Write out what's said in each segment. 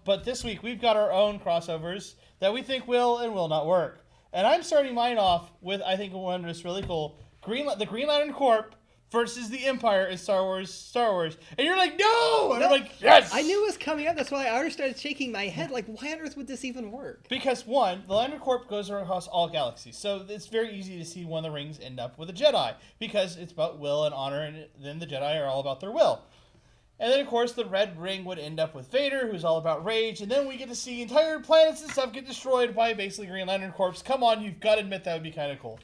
But this week we've got our own crossovers that we think will and will not work. And I'm starting mine off with, I think, one that's really cool. The Green Lantern Corp versus the Empire in Star Wars. And you're like, no! And I'm like, yes! I knew it was coming up. That's why I already started shaking my head. Like, why on earth would this even work? Because, one, the Lantern Corp goes across all galaxies. So it's very easy to see one of the rings end up with a Jedi. Because it's about will and honor, and then the Jedi are all about their will. And then, of course, the red ring would end up with Vader, who's all about rage. And then we get to see entire planets and stuff get destroyed by basically Green Lantern Corps. Come on, you've got to admit that would be kind of cool.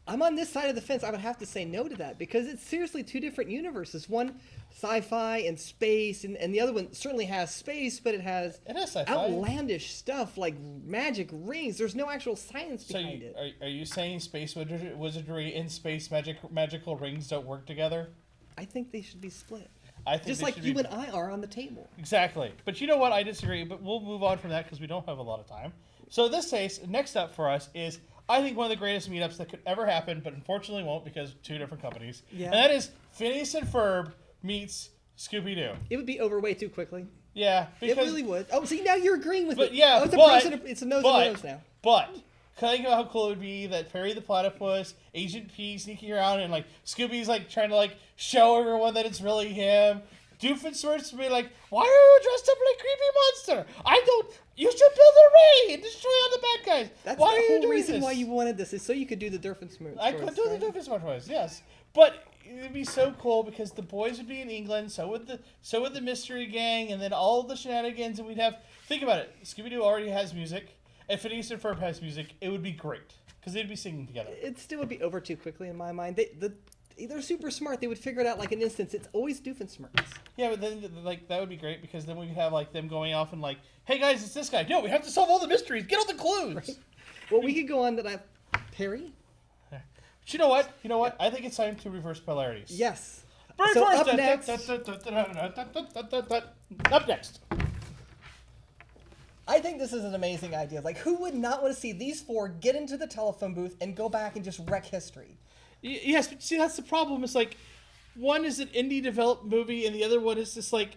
I'm on this side of the fence. I would have to say no to that because it's seriously two different universes. One, sci-fi and space, and the other one certainly has space, but it has outlandish stuff like magic rings. There's no actual science behind it. Are you saying space wizardry and space magical rings don't work together? I think they should be split. I think just like you and I are on the table. Exactly. But you know what? I disagree, but we'll move on from that because we don't have a lot of time. So this case, next up for us is, I think, one of the greatest meetups that could ever happen, but unfortunately won't because two different companies. Yeah. And that is Phineas and Ferb meets Scooby-Doo. It would be over way too quickly. Yeah. It really would. Oh, see, now you're agreeing with me. Yeah, oh, it's a nose and a nose now. But think about how cool it would be that Perry the Platypus, Agent P sneaking around, and like Scooby's like trying to like show everyone that it's really him. Doofenshmirtz would be like, why are you dressed up like creepy monster? You should build a ray and destroy all the bad guys. That's the whole reason why you wanted this, is so you could do the Doofenshmirtz. I could do the Doofenshmirtz voice, yes. But it would be so cool because the boys would be in England, so would the Mystery Gang, and then all the shenanigans, and we'd have, think about it, Scooby-Doo already has music. If Phineas and Ferb has music, it would be great because they'd be singing together. It still would be over too quickly in my mind. They're super smart. They would figure it out like an instance. It's always Doofenshmirtz. Yeah, but then like that would be great because then we could have like them going off and like, hey guys, it's this guy. No, we have to solve all the mysteries. Get all the clues. Right? Well, we could go on to that. Perry. But you know what? I think it's time to reverse polarities. Yes. So up next. Up next. I think this is an amazing idea. Like, who would not want to see these four get into the telephone booth and go back and just wreck history? Yes, but see, that's the problem. It's like, one is an indie developed movie, and the other one is this, like,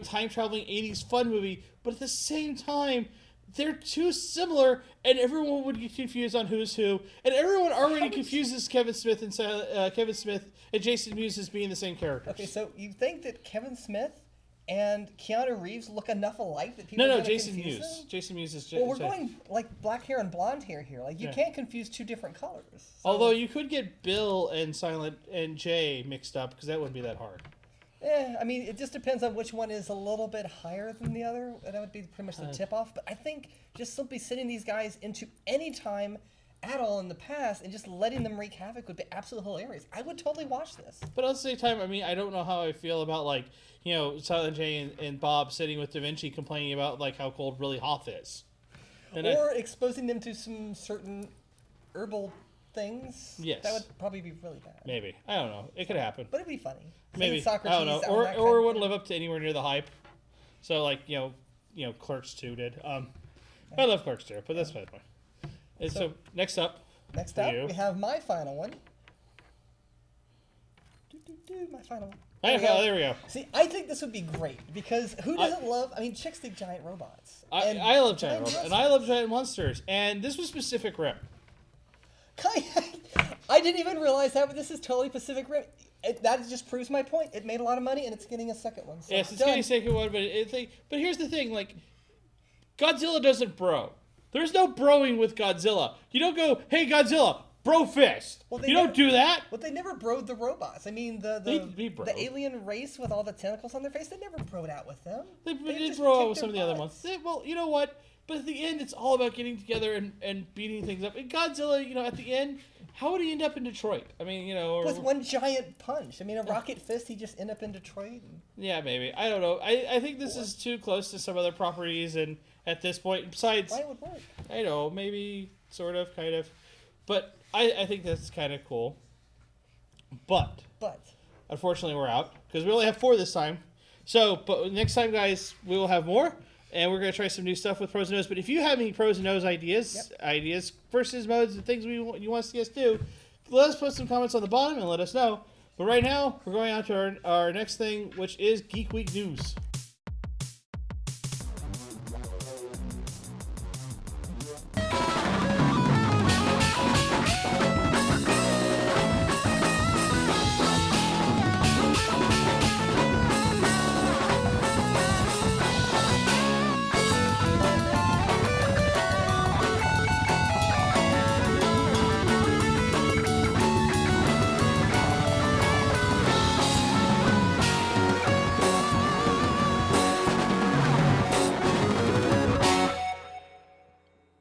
time traveling 80s fun movie. But at the same time, they're too similar, and everyone would get confused on who's who. And everyone already confuses Kevin Smith and Jason Mewes as being the same characters. Okay, so you think that Kevin Smith and Keanu Reeves look enough alike that people Jason Mewes. Them? Jason Mewes is. Well, we're going like black hair and blonde hair here. Like you can't confuse two different colors. So. Although you could get Bill and Silent and Jay mixed up because that wouldn't be that hard. I mean, it just depends on which one is a little bit higher than the other. That would be pretty much the tip-off. But I think just simply sending these guys into any time at all in the past and just letting them wreak havoc would be absolutely hilarious. I would totally watch this. But at the same time, I mean, I don't know how I feel about, like, Silent J and Bob sitting with Da Vinci complaining about, like, how cold really Hoth is. And exposing them to some certain herbal things. Yes. That would probably be really bad. Maybe. I don't know. It could happen. But it'd be funny. Maybe. Socrates, I don't know. Or it wouldn't live up to anywhere near the hype. So, like, Clerks 2 did. I love Clerks 2, but that's my point. And so next up, we have my final one. My final one. There we go. See, I think this would be great because who doesn't love? I mean, chicks dig giant robots. I love giant robots, and I love giant monsters. And this was Pacific Rim. I didn't even realize that, but this is totally Pacific Rim. That just proves my point. It made a lot of money, and it's getting a second one. So yes, it's getting a second one, but here's the thing: like, Godzilla doesn't bro. There's no broing with Godzilla. You don't go, hey, Godzilla, bro fist. Well, you don't do that. Well, they never broed the robots. I mean, the alien race with all the tentacles on their face, they never broed out with them. They did bro out with some of the other ones. Well, you know what? But at the end, it's all about getting together and beating things up. And Godzilla, at the end, how would he end up in Detroit? I mean, with one giant punch. I mean, a rocket fist, he'd just end up in Detroit. Yeah, maybe. I don't know. I think this is too close to some other properties, and at this point, besides, why it would work? I know, maybe, sort of, kind of, but I think that's kind of cool. But unfortunately, we're out because we only have 4 this time. So, but next time, guys, we will have more. And we're going to try some new stuff with pros and nos. But if you have any pros and nos ideas versus modes and things you want to see us do, let us put some comments on the bottom and let us know. But right now, we're going on to our next thing, which is Geek Week News.